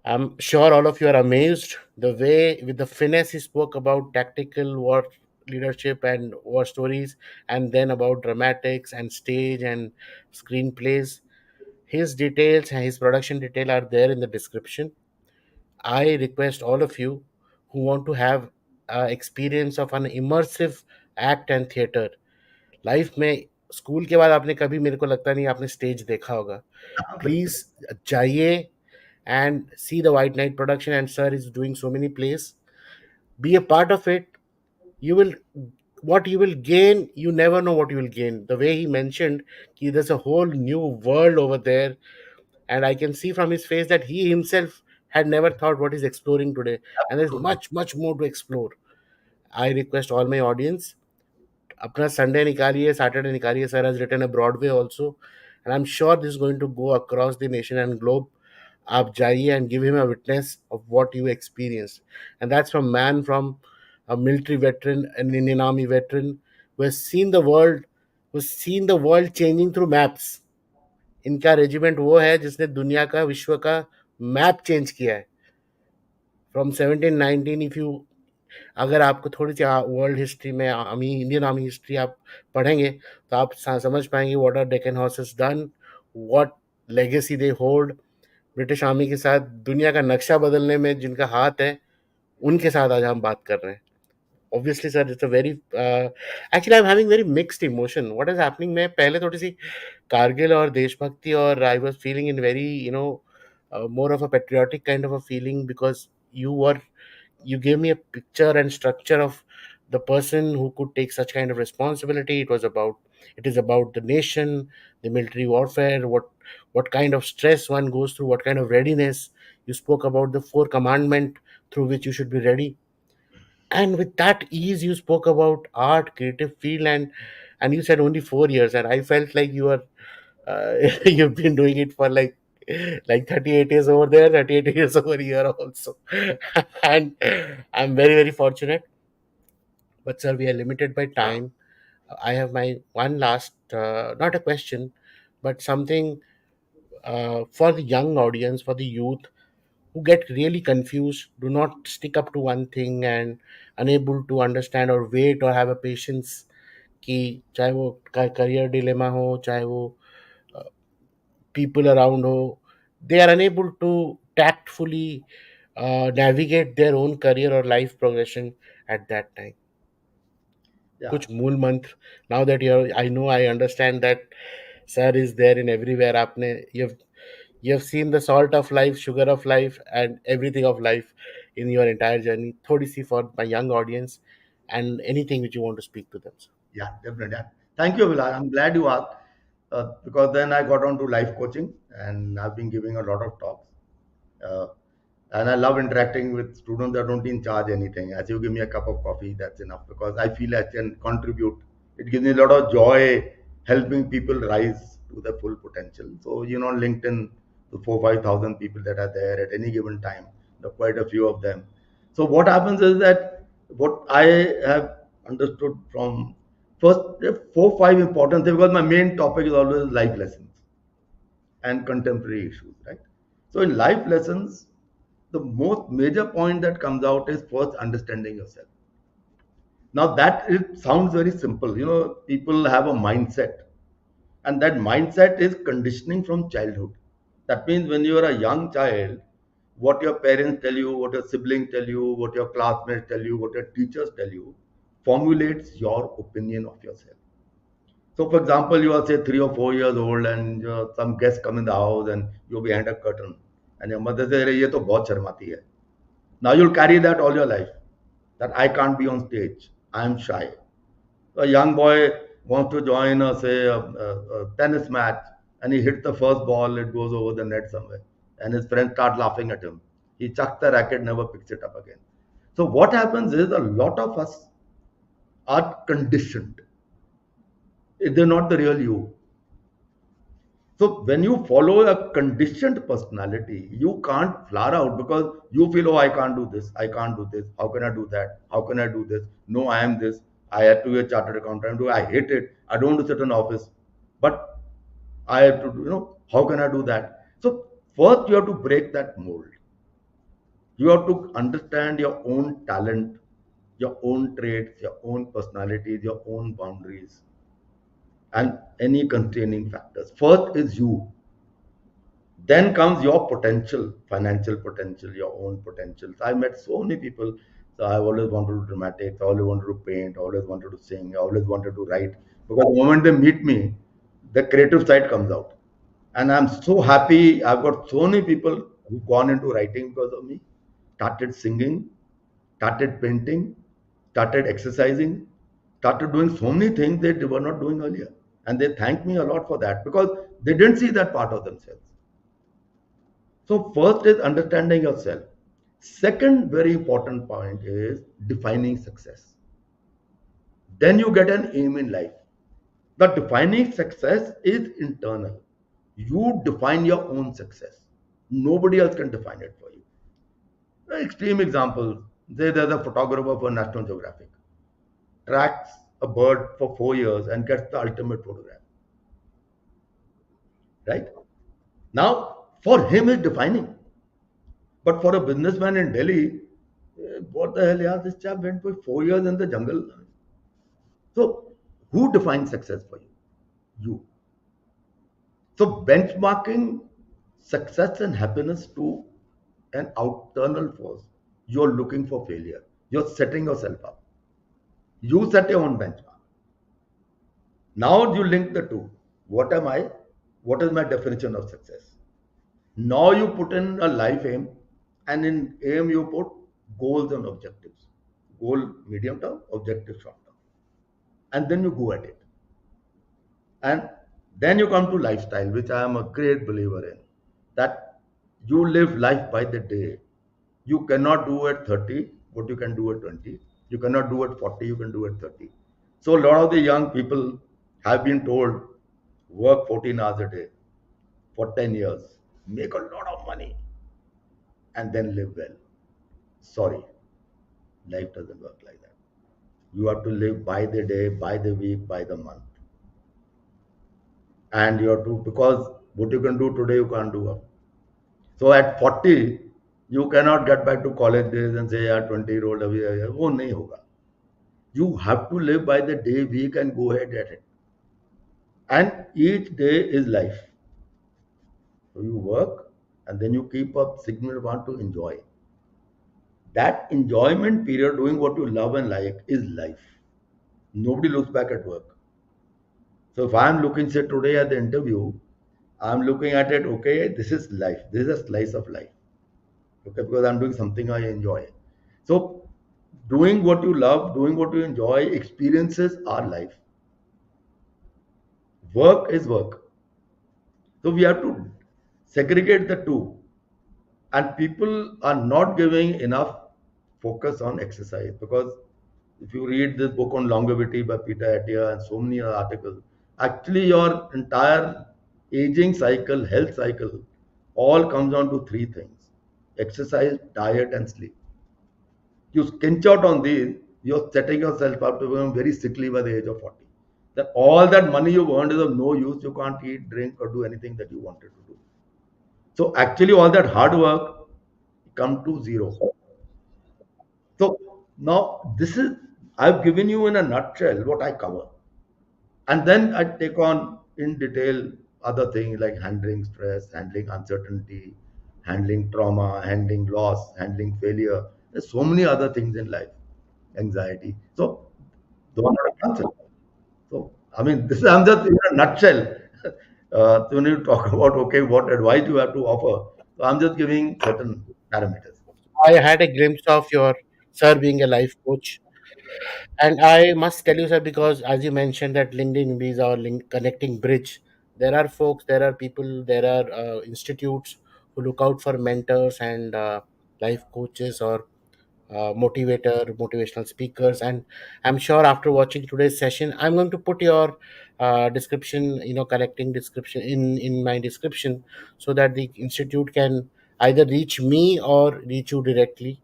S1: I'm sure all of you are amazed the way, with the finesse, he spoke about tactical war leadership and war stories, and then about dramatics and stage and screenplays. His details and his production detail are there in the description. I request all of you who want to have experience of an immersive act and theater life में, school के बाद आपने कभी, मेरे को लगता नहीं आपने स्टेज देखा होगा, प्लीज जाइए and see the White Knight production, and sir is doing so many plays. Be a part of it. You will, what you will gain, you never know what you will gain. The way he mentioned there's a whole new world over there, and I can see from his face that he himself had never thought what he's exploring today, and there's
S2: Absolutely.
S1: much more to explore. I request all my audience, अपना Sunday निकालिए, Saturday निकालिए. Sir has written a Broadway also, and I am sure this going to go across the nation and globe. आप जाइए and give him a witness of what you experience, and that's from man from a military veteran, an Indian Army veteran who has seen the world, who's seen the world changing through maps. इनका regiment वो है जिसने दुनिया का, विश्व का map change किया है फ्रॉम 1719. इफ यू, अगर आपको थोड़ी सी वर्ल्ड हिस्ट्री में आर्मी, इंडियन आर्मी हिस्ट्री आप पढ़ेंगे, तो आप समझ पाएंगे what are Deccan horses done, what legacy they hold. British army के साथ दुनिया का नक्शा बदलने में जिनका हाथ है, उनके साथ आज हम बात कर रहे हैं. Obviously sir, it's a very, actually I am having very mixed emotion. What is happening, मैं पहले थोड़ी सी कारगिल और देशभक्ति, और I was feeling in very, more of a patriotic kind of a feeling, because you were, you gave me a picture and structure of the person who could take such kind of responsibility. It was about, it is about the nation, the military warfare, what kind of stress one goes through, what kind of readiness. You spoke about the four commandment through which you should be ready, and with that ease you spoke about art, creative field, and you said only 4 years, and I felt like you were, you've been doing it for like 38 years over there, 38 years over here also. And I'm very, very fortunate. But sir, we are limited by time. I have my one last, not a question, but something for the young audience, for the youth who get really confused, do not stick up to one thing and unable to understand or wait or have a patience, कि चाहे वो career dilemma हो, चाहे वो people around who they are unable to tactfully navigate their own career or life progression at that time.
S2: Yeah.
S1: कुछ मूल मंत्र, now that you're, I know, I understand that sir is there in everywhere. आपने, you've seen the salt of life, sugar of life, and everything of life in your entire journey. थोड़ी सी for my young audience, and anything which you want to speak to them, sir.
S2: Yeah, definitely. Yeah. Thank you, Abhilash. I'm glad you asked because then I got on to life coaching and I've been giving a lot of talks. Uh, and I love interacting with students that don't even charge anything. As you give me a cup of coffee, that's enough because I feel I can contribute. It gives me a lot of joy helping people rise to their full potential. So, LinkedIn, the 5,000 people that are there at any given time, there are quite a few of them. So, what happens is that what I have understood from first, there are 4, 5 important things because my main topic is always life lessons and contemporary issues, right? So in life lessons, the most major point that comes out is first understanding yourself. Now that it sounds very simple. People have a mindset, and that mindset is conditioning from childhood. That means when you are a young child, what your parents tell you, what your siblings tell you, what your classmates tell you, what your teachers tell you, formulates your opinion of yourself. So, for example, you are say 3 or 4 years old, and some guests come in the house, and you're behind a curtain, and your mother says, "ये तो बहुत शर्माती है." Now you'll carry that all your life. That I can't be on stage. I am shy. A young boy wants to join, say, a tennis match, and he hits the first ball, it goes over the net somewhere, and his friends start laughing at him. He chucks the racket, never picks it up again. So what happens is a lot of us are conditioned. They're not the real you. So when you follow a conditioned personality, you can't flower out because you feel, oh, I can't do this, I can't do this, how can I do that? How can I do this? No, I am this. I have to be a chartered accountant. I hate it. I don't want to sit in office. But I have to do, how can I do that? So first you have to break that mold. You have to understand your own talent, your own traits, your own personalities, your own boundaries, and any constraining factors. First is you. Then comes your potential, financial potential, your own potentials. I met so many people. So I always wanted to do dramatics, I always wanted to paint, I always wanted to sing, I always wanted to write. Because the moment they meet me, the creative side comes out. And I'm so happy. I've got so many people who've gone into writing because of me, started singing, started painting, started exercising, started doing so many things they were not doing earlier. And they thank me a lot for that because they didn't see that part of themselves. So first is understanding yourself. Second very important point is defining success. Then you get an aim in life. The defining success is internal. You define your own success. Nobody else can define it for you. An extreme example, say there's a photographer for National Geographic, tracks a bird for 4 years and gets the ultimate photograph. Right? Now, for him, it's defining. But for a businessman in Delhi, what the hell, yeah, this chap went for 4 years in the jungle. So, who defines success for you? You. So, benchmarking success and happiness to an external force, you're looking for failure. You're setting yourself up. You set your own benchmark. Now you link the two. What am I? What is my definition of success? Now you put in a life aim, and in aim you put goals and objectives. Goal medium term, objective short term. And then you go at it. And then you come to lifestyle, which I am a great believer in. That you live life by the day. You cannot do at 30 what you can do at 20. You cannot do at 40, you can do at 30. So a lot of the young people have been told work 14 hours a day for 10 years, make a lot of money, and then live well. Sorry, life doesn't work like that. You have to live by the day, by the week, by the month. And you have to, because what you can do today, you can't do up. So at 40, you cannot get back to college days and say, yeah, 20-year-old, वो नहीं होगा. You have to live by the day, week, and go ahead at it. And each day is life. So you work and then you keep up signal you want to enjoy. That enjoyment period doing what you love and like is life. Nobody looks back at work. So if I'm looking, say today at the interview, I'm looking at it, okay, this is life. This is a slice of life. Okay, because I'm doing something I enjoy. So doing what you love, doing what you enjoy, experiences are life. Work is work. So we have to segregate the two. and people are not giving enough focus on exercise, because if you read this book on longevity by Peter Attia and so many other articles, actually your entire aging cycle, health cycle, all comes down to three things: exercise, diet, and sleep. You skinch out on these, you're setting yourself up to become very sickly by the age of 40. Then all that money you've earned is of no use. You can't eat, drink, or do anything that you wanted to do. So actually, all that hard work come to zero. So now this is, I've given you in a nutshell what I cover. And then I take on in detail other things like handling stress, handling uncertainty, handling trauma, handling loss, handling failure. There's so many other things in life, anxiety. So those are the answers. So I mean, this is, I'm just in a nutshell. So when you talk about okay, what advice you have to offer, so I'm just giving certain parameters.
S1: I had a glimpse of your sir being a life coach. And I must tell you, sir, because as you mentioned that LinkedIn is our connecting bridge. There are folks, there are people, there are institutes who look out for mentors and life coaches or motivational speakers. And I'm sure after watching today's session, I'm going to put your description, connecting description in my description, so that the institute can either reach me or reach you directly.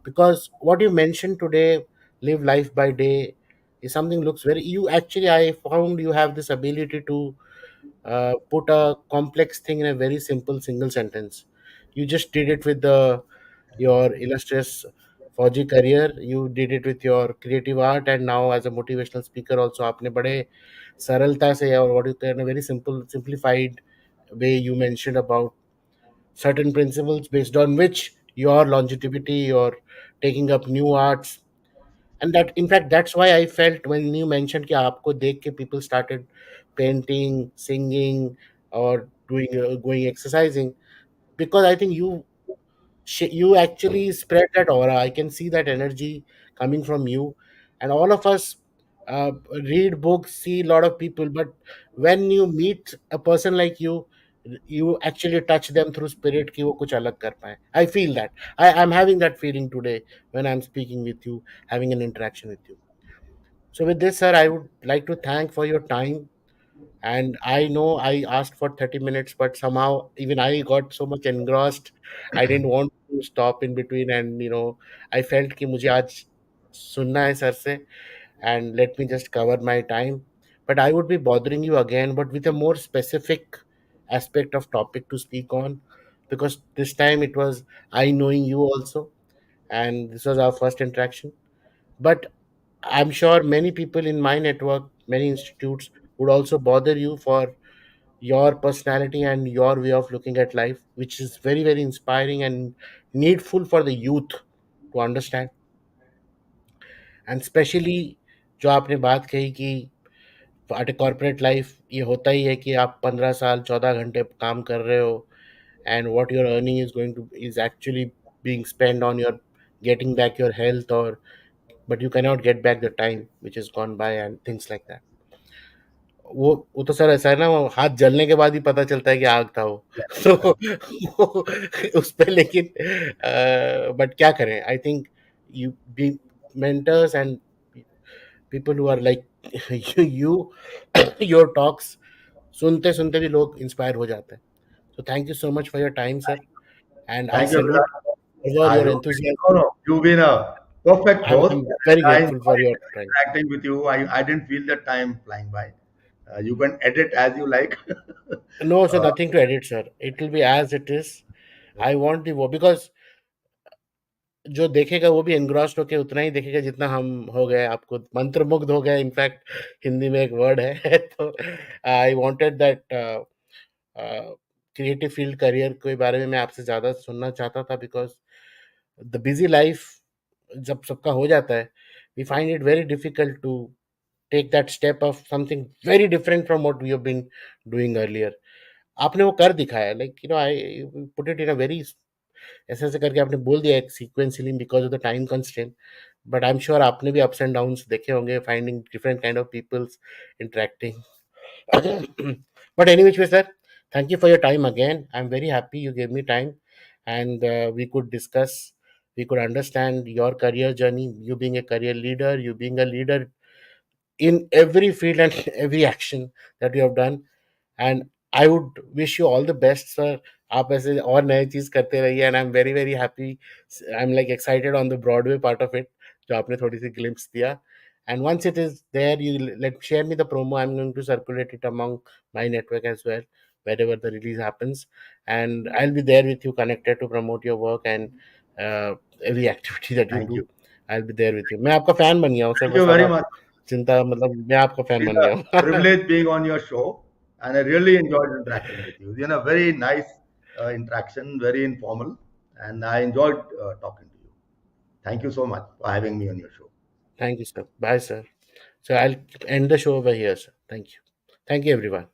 S1: Because what you mentioned today, live life by day, is something looks very. You actually, I found you have this ability to put a complex thing in a very simple single sentence. You just did it with the your illustrious फौजी career. You did it with your creative art, and now as a motivational speaker also आपने बड़े सरलता से, or what you can, a very simplified way you mentioned about certain principles based on which your longevity, your taking up new arts. And that, in fact, that's why I felt when you mentioned कि आपको देख के people started painting, singing, or doing going exercising, because I think you actually spread that aura. I can see that energy coming from you. And all of us read books, see a lot of people, but when you meet a person like you actually touch them through spirit कि वो कुछ अलग कर पाए. I feel that. I'm having that feeling today when I'm speaking with you, having an interaction with you. So with this, sir, I would like to thank for your time. And I know I asked for 30 minutes, but somehow even I got so much engrossed. I didn't want to stop in between, and I felt कि मुझे आज सुनना है sir से, and let me just cover my time. But I would be bothering you again, but with a more specific aspect of topic to speak on, because this time it was I knowing you also, and this was our first interaction. But I'm sure many people in my network, many institutes would also bother you for your personality and your way of looking at life, which is very, very inspiring and needful for the youth to understand. And specially जो आपने बात कही कि eight a corporate life ये होता ही है कि आप 15 साल 14 घंटे काम कर रहे हो, and what your earning is going two is actually being spent on your getting back your health, or but you cannot get back the time which has gone by and things like that. वो तो sir ऐसा है ना, वो हाथ जलने के बाद ही पता चलता है कि आग था वो तो वो उस पे लेकिन बट क्या करें, I think you be mentors and people who are like you your talks सुनते सुनते भी लोग इंस्पायर हो जाते हैं. So thank you so much for your time, sir, and I
S2: Thank you,
S1: salute
S2: Abhilash.
S1: all
S2: I
S1: your
S2: don't no,
S1: enthusiasm.
S2: no. You've been a perfect host.
S1: I'm very
S2: I
S1: grateful for
S2: enjoyed
S1: your time.
S2: interacting with you. I didn't feel the time flying by. You can edit as you like.
S1: No, so
S2: uh,
S1: nothing to edit, sir. It will be as it is. I want the because जो देखेगा वो भी engrossed होके उतना ही देखेगा जितना हम हो गए, आपको मंत्रमुग्ध हो गए. इनफैक्ट हिंदी में एक वर्ड है तो I wanted that creative field career के बारे में मैं आपसे ज़्यादा सुनना चाहता था, बिकॉज द बिजी लाइफ जब सबका हो जाता है, we find it very difficult to take that step of something very different from what we have been doing earlier. आपने वो कर दिखाया, like I put it in a very ऐसे ऐसे करके आपने बोल दिया एक sequentially because of the time constraint. But I am sure आपने भी अप्स एंड डाउन्स देखे होंगे, finding different kind of peoples interacting. But anyway, sir, thank you for your time again. I'm very happy you gave me time. and we could discuss, we could understand your career journey, you being a career leader, you being a leader in every field and every action that you have done. And I would wish you all the best sir. आप ऐसे और नए चीज़ करते रहिए, and I am very very happy. I am like excited on the Broadway part of it, जो आपने थोड़ी सी ग्लिम्स दिया. And once it is there, you let share me the promo. I am going to circulate it among my network as well wherever the release happens, and I'll be there with you, connected to promote your work and every activity that you
S2: Thank
S1: do.
S2: you.
S1: I'll be there with you. मैं आपका fan बन गया हूँ sir,
S2: Thank you
S1: बस अब
S2: very
S1: आप
S2: much.
S1: चिंता, मतलब मैं आपका फैन
S2: It's
S1: बन गया
S2: a
S1: हूँ.
S2: privilege being on your show, and I really enjoyed interacting with you. You know, very nice interaction, very informal, and I enjoyed talking to you. Thank you so much for having me on your show.
S1: Thank you, sir. Bye, sir. So I'll end the show over here, sir. Thank you. Thank you, everyone.